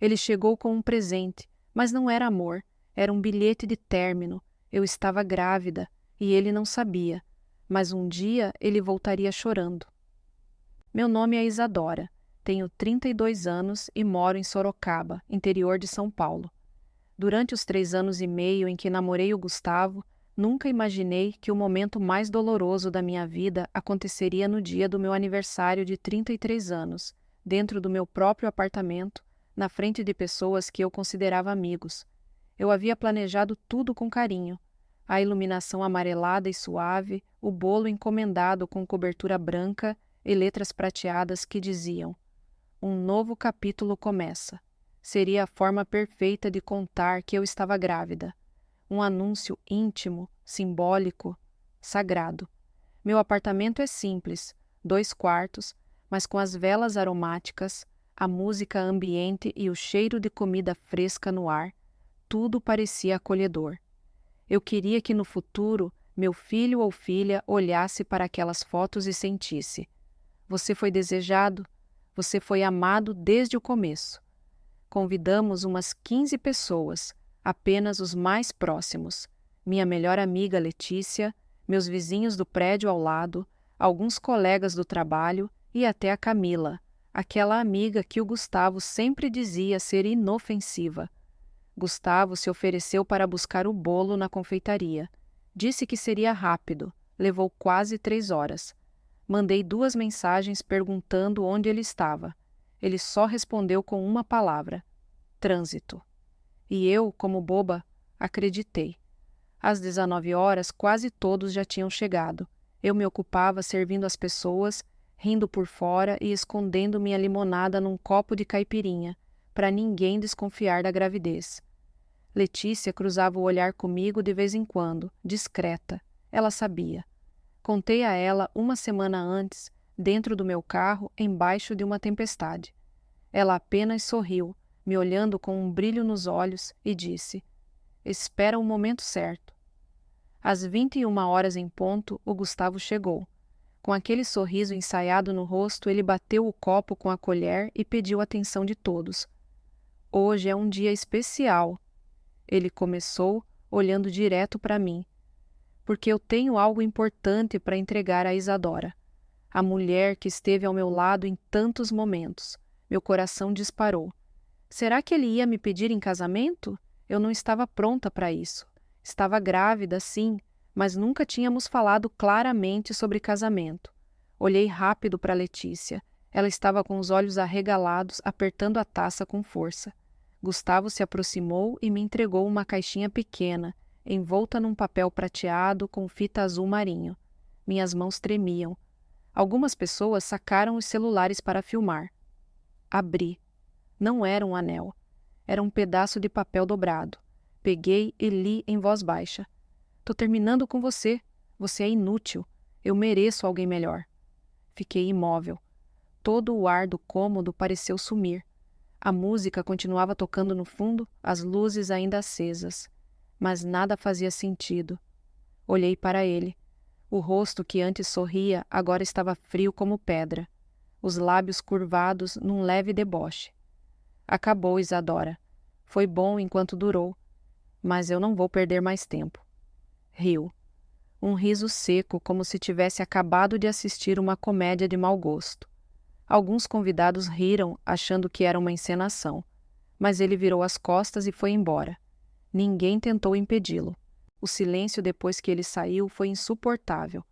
Ele chegou com um presente, mas não era amor, era um bilhete de término. Eu estava grávida e ele não sabia, mas um dia ele voltaria chorando. Meu nome é Isadora, tenho 32 anos e moro em Sorocaba, interior de São Paulo. Durante os 3 anos e meio em que namorei o Gustavo, nunca imaginei que o momento mais doloroso da minha vida aconteceria no dia do meu aniversário de 33 anos, dentro do meu próprio apartamento, na frente de pessoas que eu considerava amigos. Eu havia planejado tudo com carinho. A iluminação amarelada e suave, o bolo encomendado com cobertura branca e letras prateadas que diziam: "Um novo capítulo começa." Seria a forma perfeita de contar que eu estava grávida. Um anúncio íntimo, simbólico, sagrado. Meu apartamento é simples, 2 quartos, mas com as velas aromáticas, a música ambiente e o cheiro de comida fresca no ar, tudo parecia acolhedor. Eu queria que no futuro meu filho ou filha olhasse para aquelas fotos e sentisse: "Você foi desejado, você foi amado desde o começo." Convidamos umas 15 pessoas, apenas os mais próximos. Minha melhor amiga Letícia, meus vizinhos do prédio ao lado, alguns colegas do trabalho e até a Camila, aquela amiga que o Gustavo sempre dizia ser inofensiva. Gustavo se ofereceu para buscar o bolo na confeitaria. Disse que seria rápido, levou quase 3 horas. Mandei 2 mensagens perguntando onde ele estava. Ele só respondeu com uma palavra: trânsito. E eu, como boba, acreditei. Às 19 horas, quase todos já tinham chegado. Eu me ocupava servindo as pessoas, rindo por fora e escondendo minha limonada num copo de caipirinha, para ninguém desconfiar da gravidez. Letícia cruzava o olhar comigo de vez em quando, discreta. Ela sabia. Contei a ela 1 semana antes, dentro do meu carro, embaixo de uma tempestade. Ela apenas sorriu, me olhando com um brilho nos olhos, e disse: "Espera o momento certo." Às 21 horas em ponto, o Gustavo chegou. Com aquele sorriso ensaiado no rosto, ele bateu o copo com a colher e pediu a atenção de todos. "Hoje é um dia especial." Ele começou, olhando direto para mim. "Porque eu tenho algo importante para entregar a Isadora. A mulher que esteve ao meu lado em tantos momentos." Meu coração disparou. Será que ele ia me pedir em casamento? Eu não estava pronta para isso. Estava grávida, sim, mas nunca tínhamos falado claramente sobre casamento. Olhei rápido para Letícia. Ela estava com os olhos arregalados, apertando a taça com força. Gustavo se aproximou e me entregou uma caixinha pequena, envolta num papel prateado com fita azul marinho. Minhas mãos tremiam. Algumas pessoas sacaram os celulares para filmar. Abri. Não era um anel. Era um pedaço de papel dobrado. Peguei e li em voz baixa: "Tô terminando com você. Você é inútil. Eu mereço alguém melhor." Fiquei imóvel. Todo o ar do cômodo pareceu sumir. A música continuava tocando no fundo, as luzes ainda acesas. Mas nada fazia sentido. Olhei para ele. O rosto que antes sorria agora estava frio como pedra. Os lábios curvados num leve deboche. "Acabou, Isadora. Foi bom enquanto durou. Mas eu não vou perder mais tempo." Riu. Um riso seco, como se tivesse acabado de assistir uma comédia de mau gosto. Alguns convidados riram, achando que era uma encenação. Mas ele virou as costas e foi embora. Ninguém tentou impedi-lo. O silêncio depois que ele saiu foi insuportável.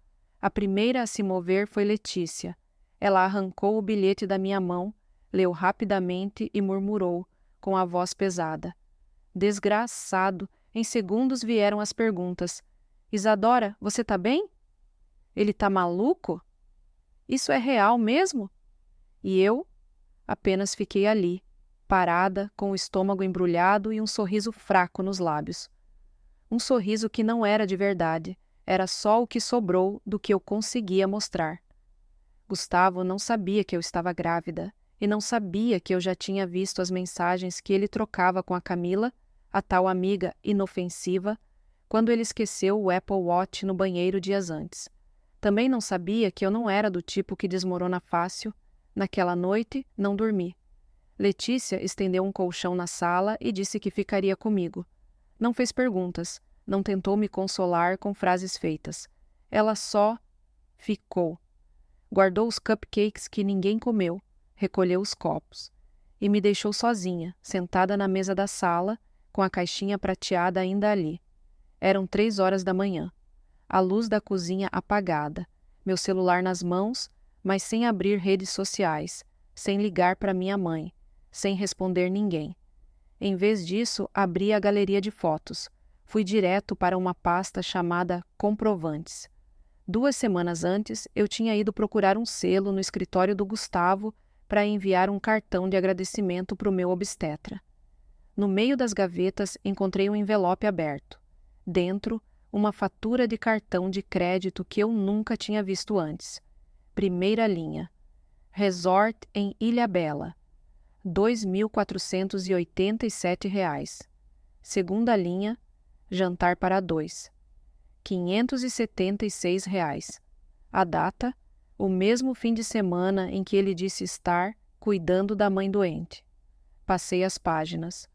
A primeira a se mover foi Letícia. Ela arrancou o bilhete da minha mão, leu rapidamente e murmurou, com a voz pesada: "Desgraçado." Em segundos vieram as perguntas: "Isadora, você tá bem? Ele tá maluco? Isso é real mesmo?" E eu apenas fiquei ali, parada, com o estômago embrulhado e um sorriso fraco nos lábios. Um sorriso que não era de verdade, era só o que sobrou do que eu conseguia mostrar. Gustavo não sabia que eu estava grávida e não sabia que eu já tinha visto as mensagens que ele trocava com a Camila, a tal amiga inofensiva, quando ele esqueceu o Apple Watch no banheiro dias antes. Também não sabia que eu não era do tipo que desmorona fácil. Naquela noite, não dormi. Letícia estendeu um colchão na sala e disse que ficaria comigo. Não fez perguntas, não tentou me consolar com frases feitas. Ela só ficou. Guardou os cupcakes que ninguém comeu, recolheu os copos e me deixou sozinha, sentada na mesa da sala, com a caixinha prateada ainda ali. Eram 3 horas da manhã. A luz da cozinha apagada, meu celular nas mãos, mas sem abrir redes sociais, sem ligar para minha mãe, sem responder ninguém. Em vez disso, abri a galeria de fotos. Fui direto para uma pasta chamada Comprovantes. 2 semanas antes, eu tinha ido procurar um selo no escritório do Gustavo para enviar um cartão de agradecimento para o meu obstetra. No meio das gavetas, encontrei um envelope aberto. Dentro, uma fatura de cartão de crédito que eu nunca tinha visto antes. Primeira linha. Resort em Ilhabela. R$ 2.487. Segunda linha. Jantar para 2. R$ 576. A data, o mesmo fim de semana em que ele disse estar cuidando da mãe doente. Passei as páginas.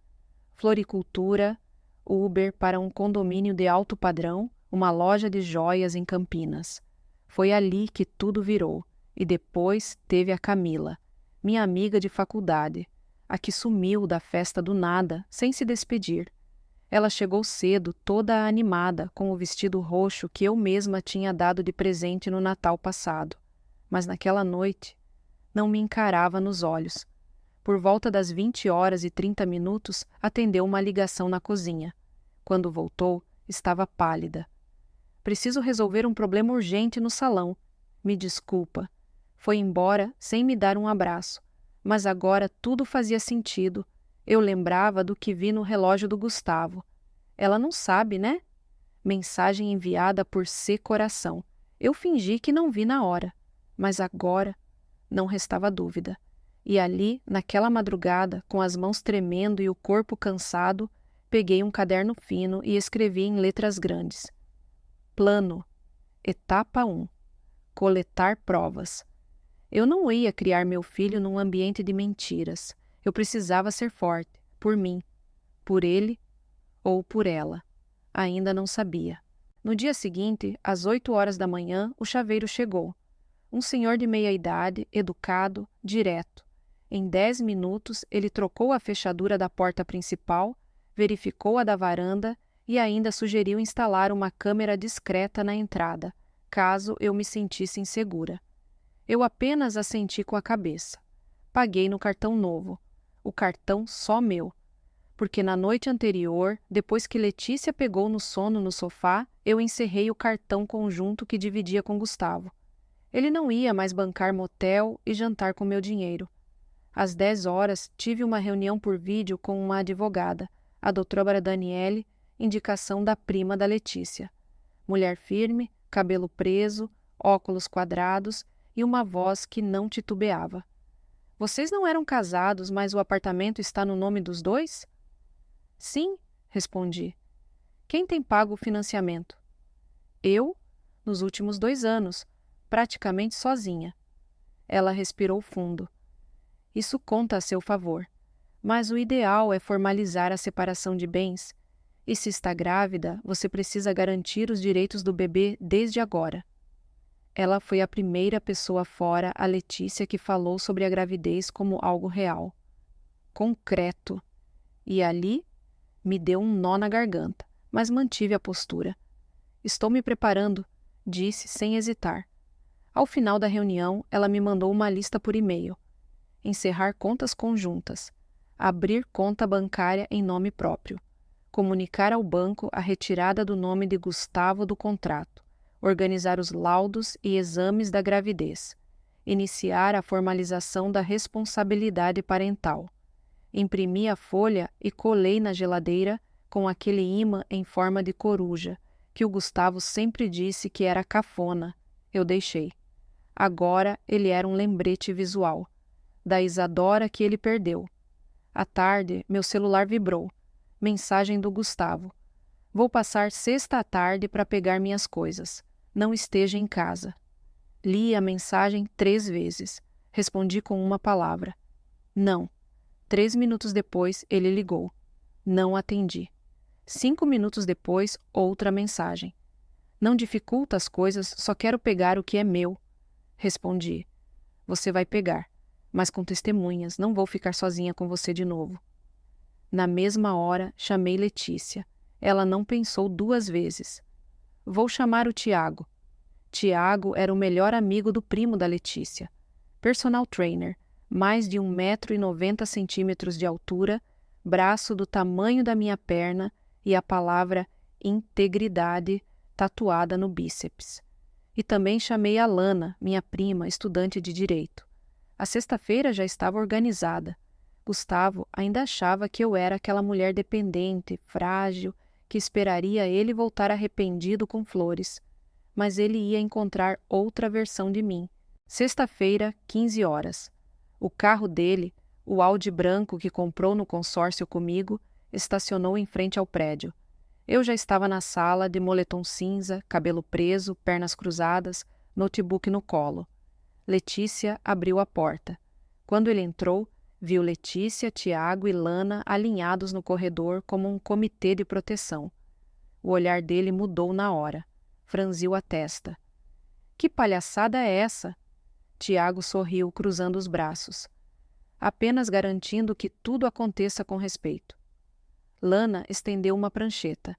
Floricultura, Uber para um condomínio de alto padrão, uma loja de joias em Campinas. Foi ali que tudo virou. E depois teve a Camila, minha amiga de faculdade, a que sumiu da festa do nada, sem se despedir. Ela chegou cedo, toda animada, com o vestido roxo que eu mesma tinha dado de presente no Natal passado. Mas naquela noite, não me encarava nos olhos. Por volta das 20h30, atendeu uma ligação na cozinha. Quando voltou, estava pálida. Preciso resolver um problema urgente no salão. Me desculpa. Foi embora sem me dar um abraço. Mas agora tudo fazia sentido. Eu lembrava do que vi no relógio do Gustavo. Ela não sabe, né? Mensagem enviada por C. Coração. Eu fingi que não vi na hora. Mas agora não restava dúvida. E ali, naquela madrugada, com as mãos tremendo e o corpo cansado, peguei um caderno fino e escrevi em letras grandes. Plano. Etapa 1. Coletar provas. Eu não ia criar meu filho num ambiente de mentiras. Eu precisava ser forte, por mim, por ele ou por ela. Ainda não sabia. No dia seguinte, às 8 horas da manhã, o chaveiro chegou. Um senhor de meia idade, educado, direto. Em 10 minutos, ele trocou a fechadura da porta principal, verificou a da varanda e ainda sugeriu instalar uma câmera discreta na entrada, caso eu me sentisse insegura. Eu apenas assenti com a cabeça. Paguei no cartão novo. O cartão só meu. Porque na noite anterior, depois que Letícia pegou no sono no sofá, eu encerrei o cartão conjunto que dividia com Gustavo. Ele não ia mais bancar motel e jantar com meu dinheiro. Às 10 horas, tive uma reunião por vídeo com uma advogada, a doutora Daniele, indicação da prima da Letícia. Mulher firme, cabelo preso, óculos quadrados e uma voz que não titubeava. Vocês não eram casados, mas o apartamento está no nome dos dois? Sim, respondi. Quem tem pago o financiamento? Eu, nos últimos 2 anos, praticamente sozinha. Ela respirou fundo. Isso conta a seu favor, mas o ideal é formalizar a separação de bens. E se está grávida, você precisa garantir os direitos do bebê desde agora. Ela foi a primeira pessoa fora a Letícia que falou sobre a gravidez como algo real. Concreto. E ali me deu um nó na garganta, mas mantive a postura. Estou me preparando, disse sem hesitar. Ao final da reunião, ela me mandou uma lista por e-mail. Encerrar contas conjuntas. Abrir conta bancária em nome próprio. Comunicar ao banco a retirada do nome de Gustavo do contrato. Organizar os laudos e exames da gravidez. Iniciar a formalização da responsabilidade parental. Imprimi a folha e colei na geladeira com aquele imã em forma de coruja, que o Gustavo sempre disse que era cafona. Eu deixei. Agora ele era um lembrete visual. Da Isadora que ele perdeu. À tarde, meu celular vibrou. Mensagem do Gustavo. Vou passar sexta à tarde para pegar minhas coisas. Não esteja em casa. Li a mensagem 3 vezes. Respondi com uma palavra. Não. 3 minutos depois, ele ligou. Não atendi. 5 minutos depois, outra mensagem. Não dificulta as coisas, só quero pegar o que é meu. Respondi. Você vai pegar, mas com testemunhas, não vou ficar sozinha com você de novo. Na mesma hora, chamei Letícia. Ela não pensou 2 vezes. Vou chamar o Tiago. Tiago era o melhor amigo do primo da Letícia. Personal trainer, mais de 1,90 m de altura, braço do tamanho da minha perna e a palavra integridade tatuada no bíceps. E também chamei a Lana, minha prima, estudante de direito. A sexta-feira já estava organizada. Gustavo ainda achava que eu era aquela mulher dependente, frágil, que esperaria ele voltar arrependido com flores. Mas ele ia encontrar outra versão de mim. Sexta-feira, 15 horas. O carro dele, o Audi branco que comprou no consórcio comigo, estacionou em frente ao prédio. Eu já estava na sala, de moletom cinza, cabelo preso, pernas cruzadas, notebook no colo. Letícia abriu a porta. Quando ele entrou, viu Letícia, Tiago e Lana alinhados no corredor como um comitê de proteção. O olhar dele mudou na hora. Franziu a testa. Que palhaçada é essa? Tiago sorriu, cruzando os braços. Apenas garantindo que tudo aconteça com respeito. Lana estendeu uma prancheta.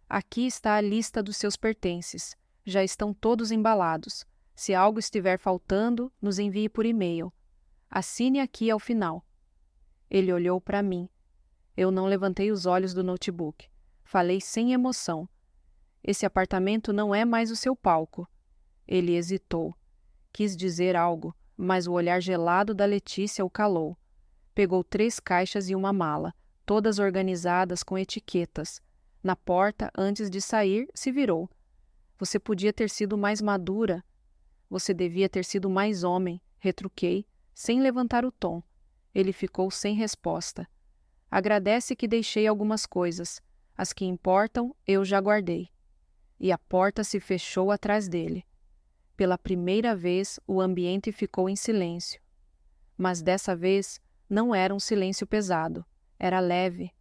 Aqui está a lista dos seus pertences. Já estão todos embalados. Se algo estiver faltando, nos envie por e-mail. Assine aqui ao final. Ele olhou para mim. Eu não levantei os olhos do notebook. Falei sem emoção. Esse apartamento não é mais o seu palco. Ele hesitou. Quis dizer algo, mas o olhar gelado da Letícia o calou. Pegou 3 caixas e uma mala, todas organizadas com etiquetas. Na porta, antes de sair, se virou. Você podia ter sido mais madura. Você devia ter sido mais homem, retruquei, sem levantar o tom. Ele ficou sem resposta. Agradece que deixei algumas coisas. As que importam, eu já guardei. E a porta se fechou atrás dele. Pela primeira vez, o ambiente ficou em silêncio. Mas dessa vez, não era um silêncio pesado. Era leve,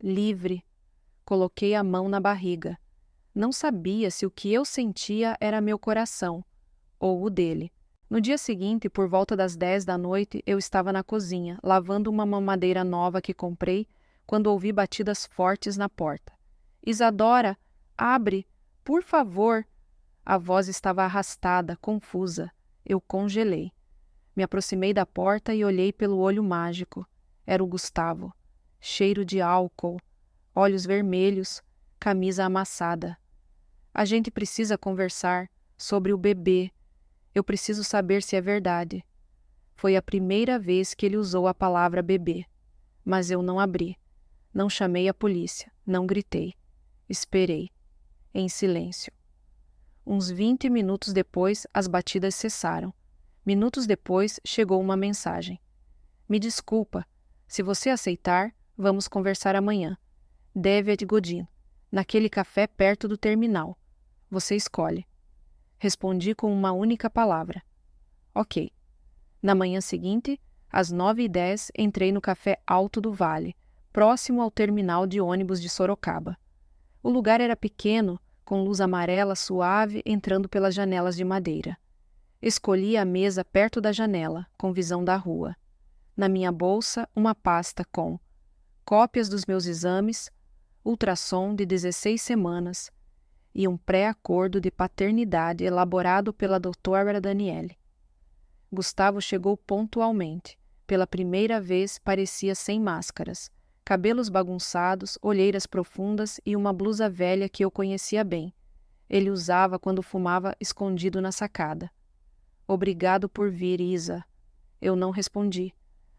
livre. Coloquei a mão na barriga. Não sabia se o que eu sentia era meu coração, ou o dele. No dia seguinte, por volta das 10 da noite, eu estava na cozinha, lavando uma mamadeira nova que comprei, quando ouvi batidas fortes na porta. Isadora, abre, por favor. A voz estava arrastada, confusa. Eu congelei. Me aproximei da porta e olhei pelo olho mágico. Era o Gustavo. Cheiro de álcool, olhos vermelhos, camisa amassada. A gente precisa conversar sobre o bebê. Eu preciso saber se é verdade. Foi a primeira vez que ele usou a palavra bebê. Mas eu não abri. Não chamei a polícia. Não gritei. Esperei. Em silêncio. Uns 20 minutos depois, as batidas cessaram. Minutos depois, chegou uma mensagem. Me desculpa. Se você aceitar, vamos conversar amanhã. David Godin, naquele café perto do terminal. Você escolhe. Respondi com uma única palavra. Ok. Na manhã seguinte, às 9h10, entrei no Café Alto do Vale, próximo ao terminal de ônibus de Sorocaba. O lugar era pequeno, com luz amarela suave entrando pelas janelas de madeira. Escolhi a mesa perto da janela, com visão da rua. Na minha bolsa, uma pasta com cópias dos meus exames, ultrassom de 16 semanas e um pré-acordo de paternidade elaborado pela doutora Daniele. Gustavo chegou pontualmente. Pela primeira vez parecia sem máscaras. Cabelos bagunçados, olheiras profundas e uma blusa velha que eu conhecia bem. Ele usava quando fumava escondido na sacada. Obrigado por vir, Isa. Eu não respondi.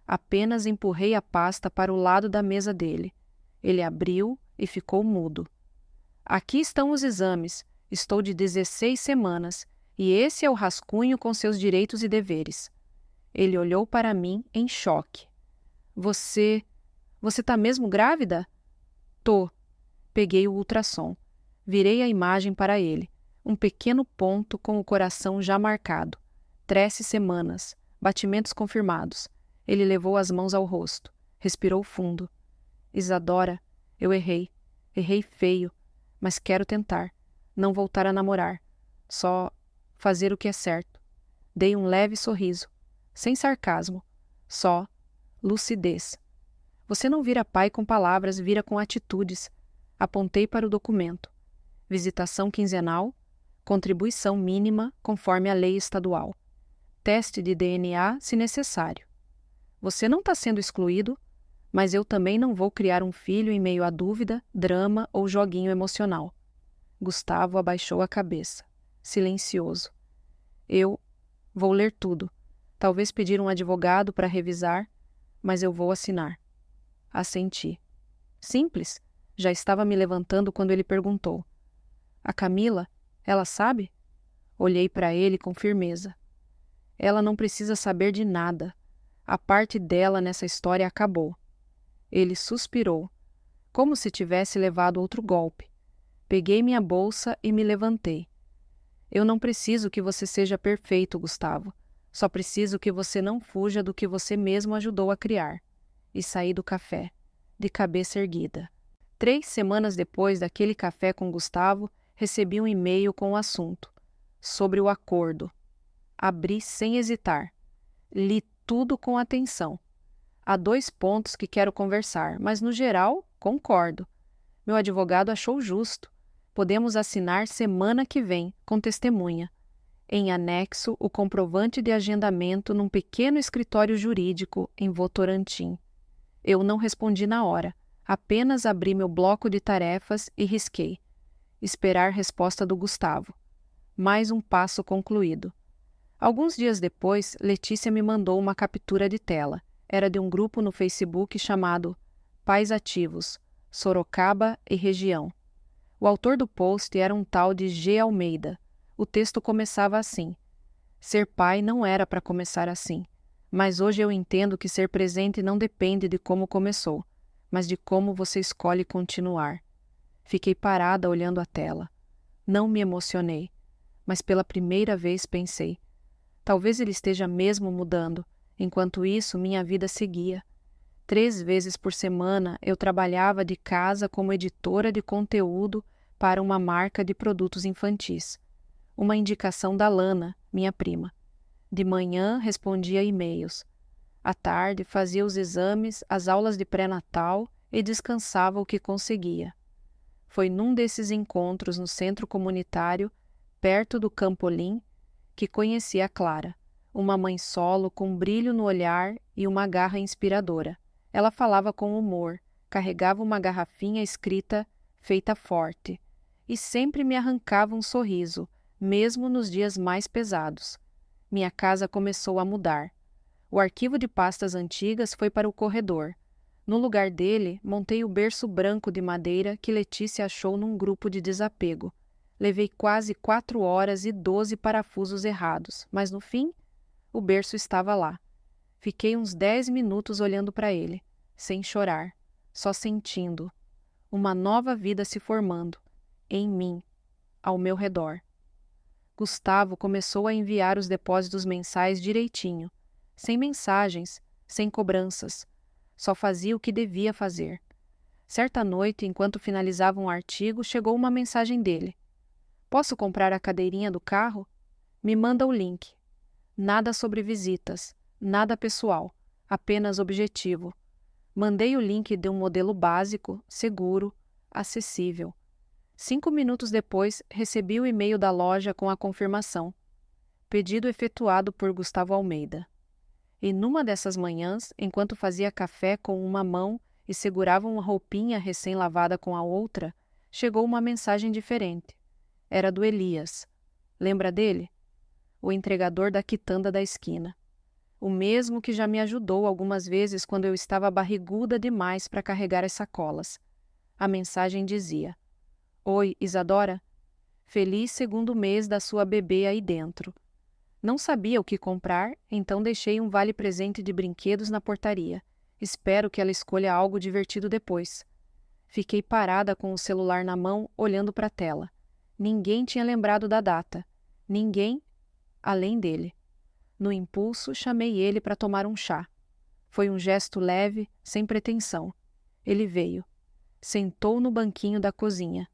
Apenas empurrei a pasta para o lado da mesa dele. Ele abriu e ficou mudo. Aqui estão os exames. Estou de 16 semanas e esse é o rascunho com seus direitos e deveres. Ele olhou para mim em choque. Você tá mesmo grávida? Tô. Peguei o ultrassom. Virei a imagem para ele. Um pequeno ponto com o coração já marcado. 13 semanas. Batimentos confirmados. Ele levou as mãos ao rosto. Respirou fundo. Isadora, eu errei. Errei feio, mas quero tentar. Não voltar a namorar. Só fazer o que é certo. Dei um leve sorriso. Sem sarcasmo. Só lucidez. Você não vira pai com palavras, vira com atitudes. Apontei para o documento. Visitação quinzenal. Contribuição mínima, conforme a lei estadual. Teste de DNA, se necessário. Você não está sendo excluído, mas eu também não vou criar um filho em meio a dúvida, drama ou joguinho emocional. Gustavo abaixou a cabeça, silencioso. Eu vou ler tudo. Talvez pedir um advogado para revisar, mas eu vou assinar. Assenti. Simples. Já estava me levantando quando ele perguntou. A Camila, ela sabe? Olhei para ele com firmeza. Ela não precisa saber de nada. A parte dela nessa história acabou. Ele suspirou, como se tivesse levado outro golpe. Peguei minha bolsa e me levantei. Eu não preciso que você seja perfeito, Gustavo. Só preciso que você não fuja do que você mesmo ajudou a criar. E saí do café, de cabeça erguida. 3 semanas depois daquele café com Gustavo, recebi um e-mail com o assunto. Sobre o acordo. Abri sem hesitar. Li tudo com atenção. Há 2 pontos que quero conversar, mas no geral, concordo. Meu advogado achou justo. Podemos assinar semana que vem, com testemunha. Em anexo, o comprovante de agendamento num pequeno escritório jurídico em Votorantim. Eu não respondi na hora. Apenas abri meu bloco de tarefas e risquei. Esperar resposta do Gustavo. Mais um passo concluído. Alguns dias depois, Letícia me mandou uma captura de tela. Era de um grupo no Facebook chamado Pais Ativos, Sorocaba e Região. O autor do post era um tal de G. Almeida. O texto começava assim. Ser pai não era para começar assim. Mas hoje eu entendo que ser presente não depende de como começou, mas de como você escolhe continuar. Fiquei parada olhando a tela. Não me emocionei, mas pela primeira vez pensei. Talvez ele esteja mesmo mudando. Enquanto isso, minha vida seguia. 3 vezes por semana eu trabalhava de casa como editora de conteúdo para uma marca de produtos infantis. Uma indicação da Lana, minha prima. De manhã respondia e-mails. À tarde fazia os exames, as aulas de pré-natal e descansava o que conseguia. Foi num desses encontros no centro comunitário, perto do Campolim, que conheci a Clara, uma mãe solo com brilho no olhar e uma garra inspiradora. Ela falava com humor, carregava uma garrafinha escrita feita forte e sempre me arrancava um sorriso, mesmo nos dias mais pesados. Minha casa começou a mudar. O arquivo de pastas antigas foi para o corredor. No lugar dele, montei o berço branco de madeira que Letícia achou num grupo de desapego. Levei quase 4 horas e 12 parafusos errados, mas no fim, o berço estava lá. Fiquei uns 10 minutos olhando para ele, sem chorar, só sentindo. Uma nova vida se formando, em mim, ao meu redor. Gustavo começou a enviar os depósitos mensais direitinho, sem mensagens, sem cobranças. Só fazia o que devia fazer. Certa noite, enquanto finalizava um artigo, chegou uma mensagem dele. Posso comprar a cadeirinha do carro? Me manda o link. Nada sobre visitas, nada pessoal, apenas objetivo. Mandei o link de um modelo básico, seguro, acessível. 5 minutos depois, recebi o e-mail da loja com a confirmação. Pedido efetuado por Gustavo Almeida. E numa dessas manhãs, enquanto fazia café com uma mão e segurava uma roupinha recém-lavada com a outra, chegou uma mensagem diferente. Era do Elias. Lembra dele? O entregador da quitanda da esquina. O mesmo que já me ajudou algumas vezes quando eu estava barriguda demais para carregar as sacolas. A mensagem dizia: Oi, Isadora? Feliz 2º mês da sua bebê aí dentro. Não sabia o que comprar, então deixei um vale-presente de brinquedos na portaria. Espero que ela escolha algo divertido depois. Fiquei parada com o celular na mão, olhando para a tela. Ninguém tinha lembrado da data. Ninguém, além dele. No impulso, chamei ele para tomar um chá. Foi um gesto leve, sem pretensão. Ele veio. Sentou no banquinho da cozinha.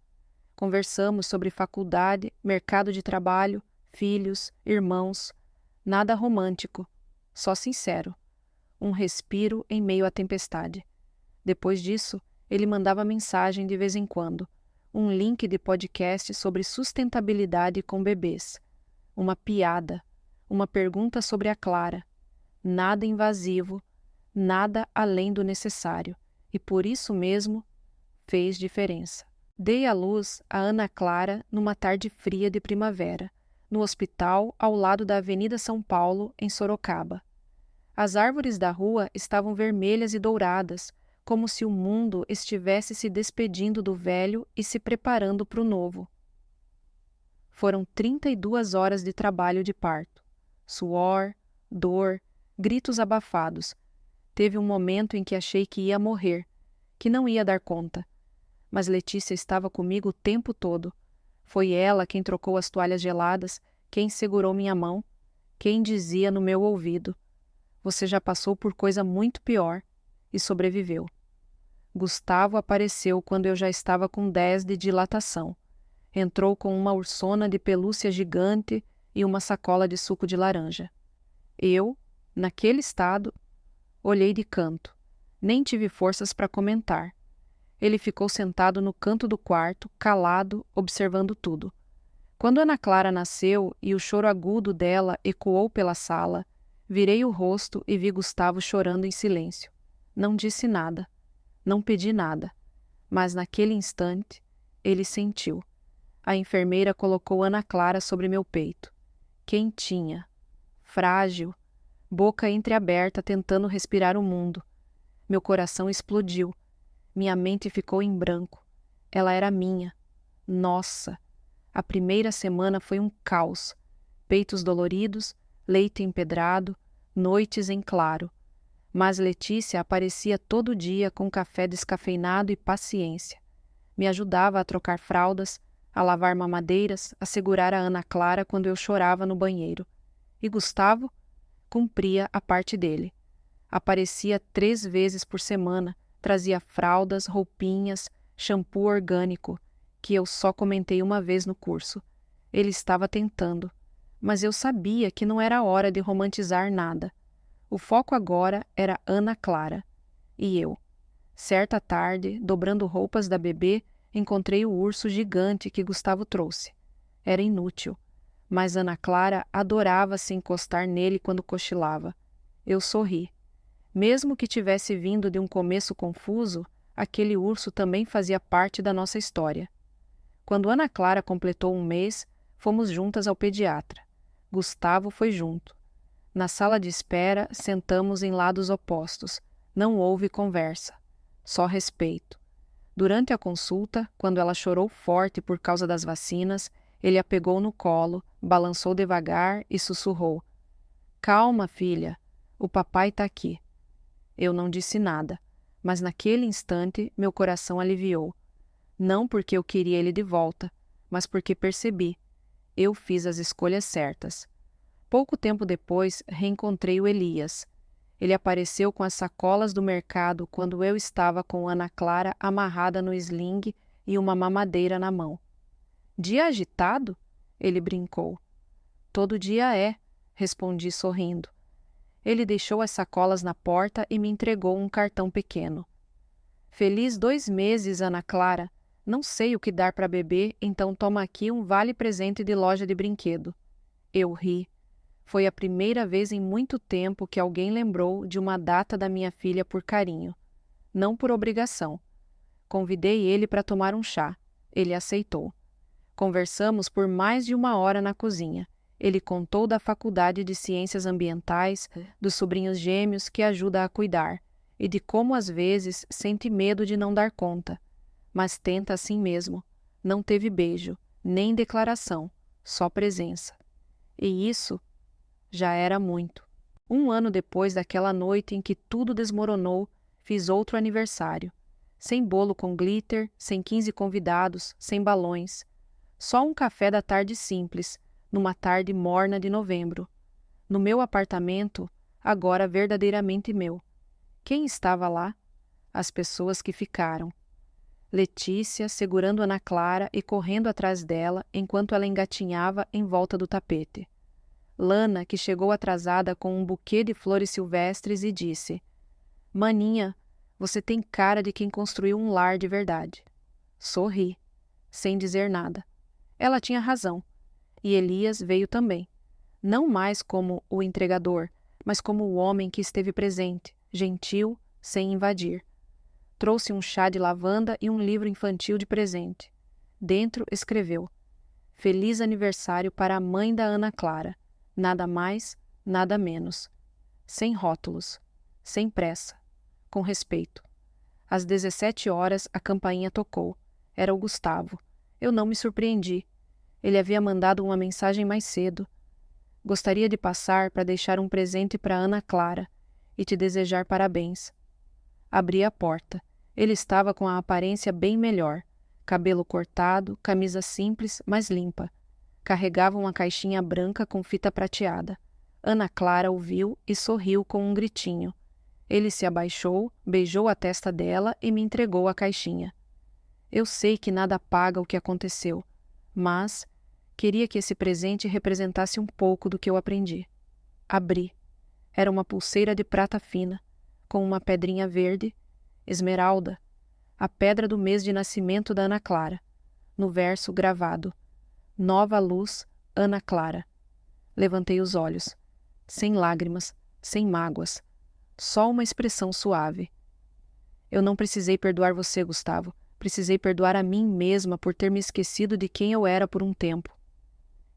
Conversamos sobre faculdade, mercado de trabalho, filhos, irmãos. Nada romântico, só sincero. Um respiro em meio à tempestade. Depois disso, ele mandava mensagem de vez em quando. Um link de podcast sobre sustentabilidade com bebês. Uma piada. Uma pergunta sobre a Clara. Nada invasivo, nada além do necessário. E por isso mesmo, fez diferença. Dei à luz a Ana Clara numa tarde fria de primavera, no hospital ao lado da Avenida São Paulo, em Sorocaba. As árvores da rua estavam vermelhas e douradas, como se o mundo estivesse se despedindo do velho e se preparando para o novo. Foram 32 horas de trabalho de parto. Suor, dor, gritos abafados. Teve um momento em que achei que ia morrer, que não ia dar conta. Mas Letícia estava comigo o tempo todo. Foi ela quem trocou as toalhas geladas, quem segurou minha mão, quem dizia no meu ouvido: "Você já passou por coisa muito pior", e sobreviveu. Gustavo apareceu quando eu já estava com 10 de dilatação. Entrou com uma ursona de pelúcia gigante e uma sacola de suco de laranja. Eu, naquele estado, olhei de canto. Nem tive forças para comentar. Ele ficou sentado no canto do quarto, calado, observando tudo. Quando Ana Clara nasceu e o choro agudo dela ecoou pela sala, virei o rosto e vi Gustavo chorando em silêncio. Não disse nada. Não pedi nada. Mas naquele instante, ele sentiu. A enfermeira colocou Ana Clara sobre meu peito. Quentinha, frágil, boca entreaberta tentando respirar o mundo. Meu coração explodiu. Minha mente ficou em branco. Ela era minha. Nossa! A primeira semana foi um caos. Peitos doloridos, leite empedrado, noites em claro. Mas Letícia aparecia todo dia com café descafeinado e paciência. Me ajudava a trocar fraldas, a lavar mamadeiras, a segurar a Ana Clara quando eu chorava no banheiro. E Gustavo cumpria a parte dele. Aparecia 3 vezes por semana, trazia fraldas, roupinhas, shampoo orgânico, que eu só comentei uma vez no curso. Ele estava tentando, mas eu sabia que não era hora de romantizar nada. O foco agora era Ana Clara. E eu. Certa tarde, dobrando roupas da bebê, encontrei o urso gigante que Gustavo trouxe. Era inútil, mas Ana Clara adorava se encostar nele quando cochilava. Eu sorri. Mesmo que tivesse vindo de um começo confuso, aquele urso também fazia parte da nossa história. Quando Ana Clara completou 1 mês, fomos juntas ao pediatra. Gustavo foi junto. Na sala de espera, sentamos em lados opostos. Não houve conversa, só respeito. Durante a consulta, quando ela chorou forte por causa das vacinas, ele a pegou no colo, balançou devagar e sussurrou: "Calma, filha, o papai está aqui." Eu não disse nada, mas naquele instante meu coração aliviou. Não porque eu queria ele de volta, mas porque percebi. Eu fiz as escolhas certas. Pouco tempo depois, reencontrei o Elias. Ele apareceu com as sacolas do mercado quando eu estava com Ana Clara amarrada no sling e uma mamadeira na mão. "Dia agitado?" Ele brincou. "Todo dia é", respondi sorrindo. Ele deixou as sacolas na porta e me entregou um cartão pequeno. "Feliz 2 meses, Ana Clara. Não sei o que dar para bebê, então toma aqui um vale-presente de loja de brinquedo." Eu ri. Foi a primeira vez em muito tempo que alguém lembrou de uma data da minha filha por carinho. Não por obrigação. Convidei ele para tomar um chá. Ele aceitou. Conversamos por mais de 1 hora na cozinha. Ele contou da faculdade de ciências ambientais, dos sobrinhos gêmeos que ajuda a cuidar, e de como às vezes sente medo de não dar conta. Mas tenta assim mesmo. Não teve beijo, nem declaração, só presença. E isso já era muito. 1 ano depois daquela noite em que tudo desmoronou, fiz outro aniversário. Sem bolo com glitter, sem 15 convidados, sem balões. Só um café da tarde simples, numa tarde morna de novembro. No meu apartamento, agora verdadeiramente meu. Quem estava lá? As pessoas que ficaram. Letícia segurando Ana Clara e correndo atrás dela enquanto ela engatinhava em volta do tapete. Lana, que chegou atrasada com um buquê de flores silvestres e disse: Maninha, você tem cara de quem construiu um lar de verdade. Sorri, sem dizer nada. Ela tinha razão. E Elias veio também. Não mais como o entregador, mas como o homem que esteve presente, gentil, sem invadir. Trouxe um chá de lavanda e um livro infantil de presente. Dentro escreveu: Feliz aniversário para a mãe da Ana Clara. Nada mais, nada menos. Sem rótulos, sem pressa, com respeito. Às 17 horas a campainha tocou. Era o Gustavo. Eu não me surpreendi. Ele havia mandado uma mensagem mais cedo. Gostaria de passar para deixar um presente para Ana Clara e te desejar parabéns. Abri a porta. Ele estava com a aparência bem melhor. Cabelo cortado, camisa simples, mas limpa. Carregava uma caixinha branca com fita prateada. Ana Clara o viu e sorriu com um gritinho. Ele se abaixou, beijou a testa dela e me entregou a caixinha. Eu sei que nada paga o que aconteceu, mas queria que esse presente representasse um pouco do que eu aprendi. Abri. Era uma pulseira de prata fina, com uma pedrinha verde, esmeralda, a pedra do mês de nascimento da Ana Clara. No verso gravado: Nova luz, Ana Clara. Levantei os olhos. Sem lágrimas, sem mágoas. Só uma expressão suave. Eu não precisei perdoar você, Gustavo. Precisei perdoar a mim mesma por ter me esquecido de quem eu era por um tempo.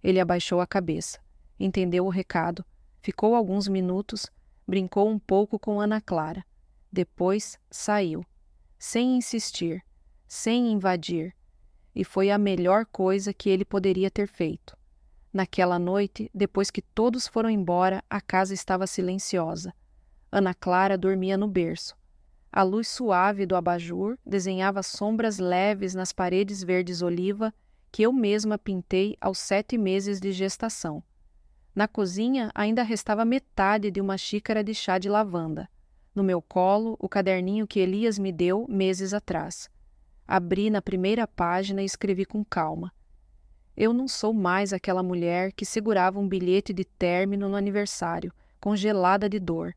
Ele abaixou a cabeça. Entendeu o recado. Ficou alguns minutos. Brincou um pouco com Ana Clara. Depois saiu. Sem insistir. Sem invadir. E foi a melhor coisa que ele poderia ter feito. Naquela noite, depois que todos foram embora, a casa estava silenciosa. Ana Clara dormia no berço. A luz suave do abajur desenhava sombras leves nas paredes verdes oliva que eu mesma pintei aos 7 meses de gestação. Na cozinha ainda restava metade de uma xícara de chá de lavanda. No meu colo, o caderninho que Elias me deu meses atrás. Abri na primeira página e escrevi com calma. Eu não sou mais aquela mulher que segurava um bilhete de término no aniversário, congelada de dor.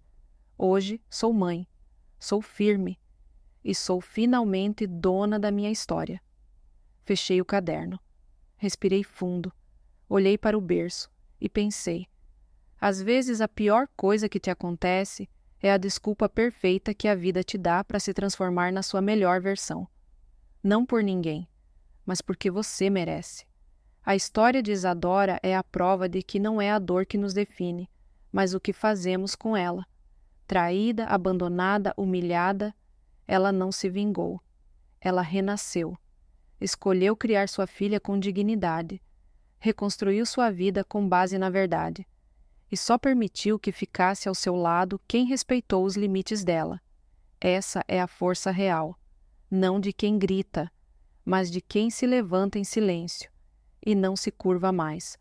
Hoje sou mãe, sou firme e sou finalmente dona da minha história. Fechei o caderno. Respirei fundo. Olhei para o berço e pensei: às vezes a pior coisa que te acontece é a desculpa perfeita que a vida te dá para se transformar na sua melhor versão. Não por ninguém, mas porque você merece. A história de Isadora é a prova de que não é a dor que nos define, mas o que fazemos com ela. Traída, abandonada, humilhada, ela não se vingou. Ela renasceu. Escolheu criar sua filha com dignidade. Reconstruiu sua vida com base na verdade. E só permitiu que ficasse ao seu lado quem respeitou os limites dela. Essa é a força real. Não de quem grita, mas de quem se levanta em silêncio e não se curva mais.